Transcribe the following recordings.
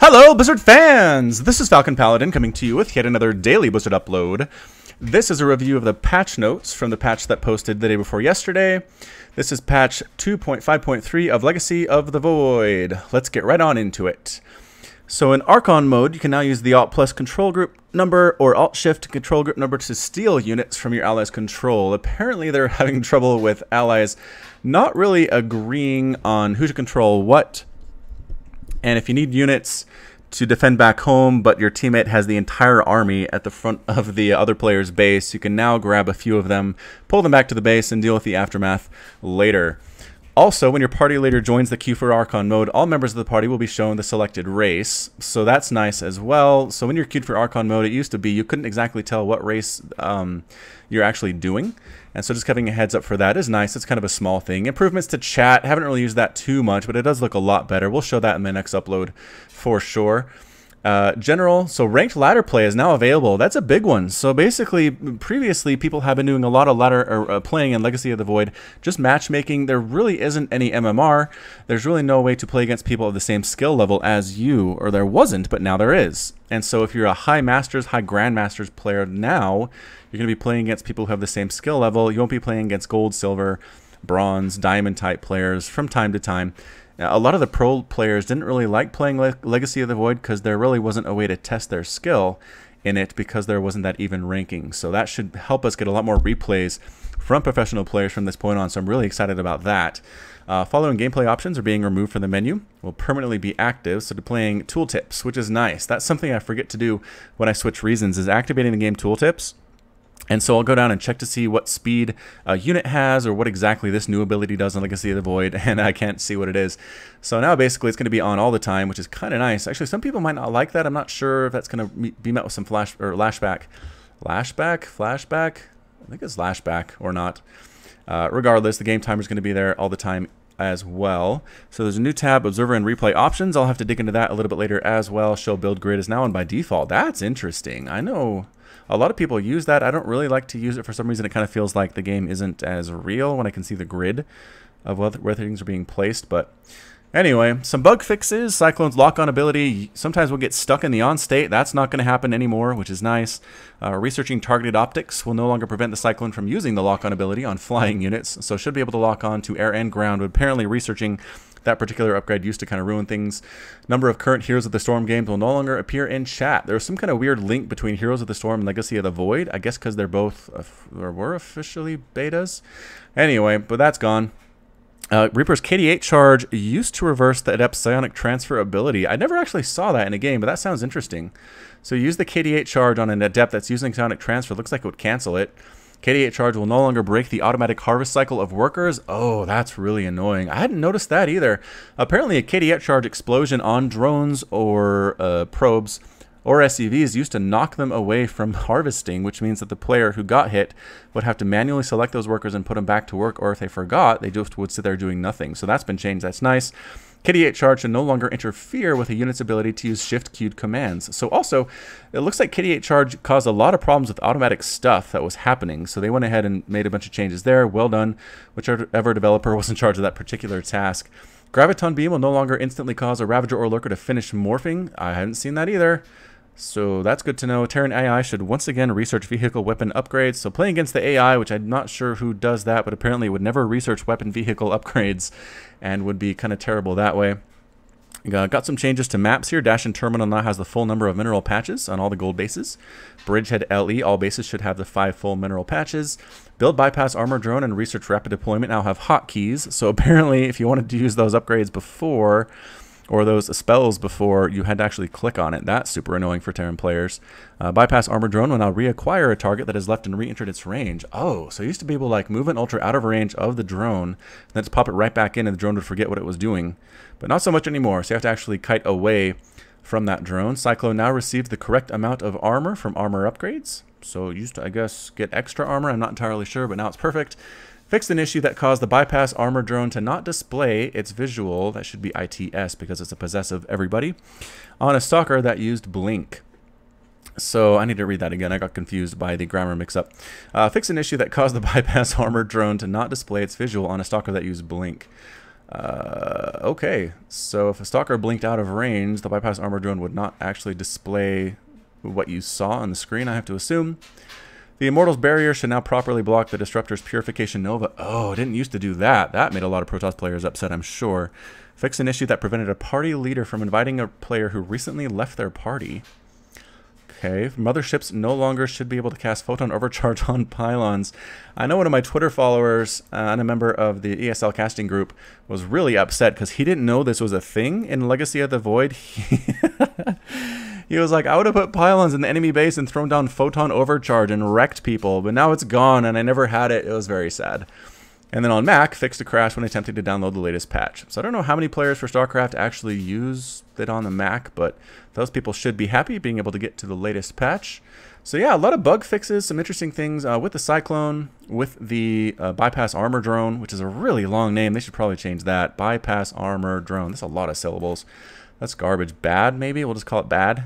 Hello, Blizzard fans! This is Falcon Paladin coming to you with yet another daily Blizzard upload. This is a review of the patch notes from the patch that posted the day before yesterday. This is patch 2.5.3 of Legacy of the Void. Let's get right on into it. So in Archon mode, you can now use the Alt plus control group number or Alt shift control group number to steal units from your allies' control. Apparently they're having trouble with allies not really agreeing on who to control what. And if you need units to defend back home, but your teammate has the entire army at the front of the other player's base, you can now grab a few of them, pull them back to the base, and deal with the aftermath later. Also, when your party leader joins the queue for Archon mode, all members of the party will be shown the selected race, so that's nice as well. So when you're queued for Archon mode, it used to be you couldn't exactly tell what race you're actually doing, and so just having a heads up for that is nice. It's kind of a small thing. Improvements to chat, haven't really used that too much, but it does look a lot better. We'll show that in the next upload for sure. General, so ranked ladder play is now available. That's a big one. So basically, previously people have been doing a lot of ladder or playing in Legacy of the Void, just matchmaking. There really isn't any MMR. There's really no way to play against people of the same skill level as you, or there wasn't, but now there is. And so if you're a high Masters, high Grandmasters player now, you're going to be playing against people who have the same skill level. You won't be playing against gold, silver, bronze, diamond type players from time to time. A lot of the pro players didn't really like playing Legacy of the Void because there really wasn't a way to test their skill in it because there wasn't that even ranking. So that should help us get a lot more replays from professional players from this point on. So I'm really excited about that. Following gameplay options are being removed from the menu. Will permanently be active, so displaying tooltips, which is nice. That's something I forget to do when I switch reasons, is activating the game tooltips. And so I'll go down and check to see what speed a unit has or what exactly this new ability does in Legacy of the Void, and I can't see what it is. So now basically it's going to be on all the time, which is kind of nice. Actually, some people might not like that. I'm not sure if that's going to be met with some flashback. Flashback? I think it's lashback or not. Regardless, the game timer is going to be there all the time as well. So there's a new tab, Observer and Replay Options. I'll have to dig into that a little bit later as well. Show Build Grid is now on by default. That's interesting. I know a lot of people use that. I don't really like to use it for some reason. It kind of feels like the game isn't as real when I can see the grid of where things are being placed. But anyway, some bug fixes. Cyclone's lock-on ability. Sometimes we'll get stuck in the on state. That's not going to happen anymore, which is nice. Researching targeted optics will no longer prevent the Cyclone from using the lock-on ability on flying units. So should be able to lock on to air and ground. But apparently researching that particular upgrade used to kind of ruin things. Number of current Heroes of the Storm games will no longer appear in chat. There's some kind of weird link between Heroes of the Storm and Legacy of the Void. I guess because they're both, or were officially betas. Anyway, but that's gone. Reaper's KD8 charge used to reverse the Adept's Psionic Transfer ability. I never actually saw that in a game, but that sounds interesting. So use the KD8 charge on an Adept that's using Psionic Transfer. Looks like it would cancel it. KD8 charge will no longer break the automatic harvest cycle of workers. Oh, that's really annoying. I hadn't noticed that either. Apparently a KD8 charge explosion on drones or probes or SCVs used to knock them away from harvesting, which means that the player who got hit would have to manually select those workers and put them back to work, or if they forgot, they just would sit there doing nothing. So that's been changed. That's nice. KD8 charge should no longer interfere with a unit's ability to use shift-queued commands. So also, it looks like KD8 charge caused a lot of problems with automatic stuff that was happening. So they went ahead and made a bunch of changes there. Well done, whichever developer was in charge of that particular task. Graviton Beam will no longer instantly cause a Ravager or Lurker to finish morphing. I hadn't seen that either. So that's good to know. Terran AI should once again research vehicle weapon upgrades. So playing against the AI, which I'm not sure who does that, but apparently would never research weapon vehicle upgrades and would be kind of terrible that way. Got some changes to maps here. Dash and Terminal now has the full number of mineral patches on all the gold bases. Bridgehead LE, all bases should have the 5 full mineral patches. Build Bypass Armor Drone and Research Rapid Deployment now have hotkeys. So apparently if you wanted to use those upgrades before, or those spells before, you had to actually click on it. That's super annoying for Terran players. Bypass Armor Drone will now reacquire a target that has left and re-entered its range. Oh, so you used to be able to like move an ultra out of range of the drone, then just pop it right back in and the drone would forget what it was doing. But not so much anymore, so you have to actually kite away from that drone. Cyclone now receives the correct amount of armor from armor upgrades. So it used to, I guess, get extra armor. I'm not entirely sure, but now it's perfect. Fixed an issue that caused the Bypass Armor Drone to not display its visual, that should be ITS because it's a possessive everybody, on a stalker that used Blink. So I need to read that again. I got confused by the grammar mix-up. Fix an issue that caused the Bypass Armor Drone to not display its visual on a stalker that used Blink. Okay, so if a stalker blinked out of range, the bypass armor drone would not actually display what you saw on the screen, I have to assume. The Immortal's barrier should now properly block the Disruptor's Purification Nova. Oh, it didn't used to do that. That made a lot of Protoss players upset, I'm sure. Fix an issue that prevented a party leader from inviting a player who recently left their party. Okay, motherships no longer should be able to cast Photon Overcharge on pylons. I know one of my Twitter followers and a member of the ESL casting group was really upset because he didn't know this was a thing in Legacy of the Void. He was like, I would have put pylons in the enemy base and thrown down Photon Overcharge and wrecked people, but now it's gone and I never had it. It was very sad. And then on Mac, fixed a crash when attempting to download the latest patch. So I don't know how many players for StarCraft actually use it on the Mac, but those people should be happy being able to get to the latest patch. So yeah, a lot of bug fixes, some interesting things with the Cyclone, with the Bypass Armor Drone, which is a really long name. They should probably change that. Bypass Armor Drone. That's a lot of syllables. That's garbage. Bad, maybe? We'll just call it bad.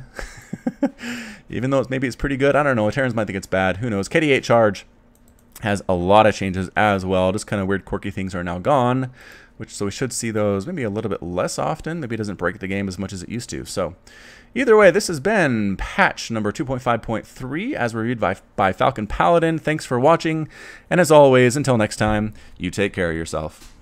Even though maybe it's pretty good. I don't know. Terrans might think it's bad. Who knows? KD8 Charge has a lot of changes as well. Just kind of weird, quirky things are now gone. So we should see those maybe a little bit less often. Maybe it doesn't break the game as much as it used to. So either way, this has been patch number 2.5.3 as reviewed by Falcon Paladin. Thanks for watching. And as always, until next time, you take care of yourself.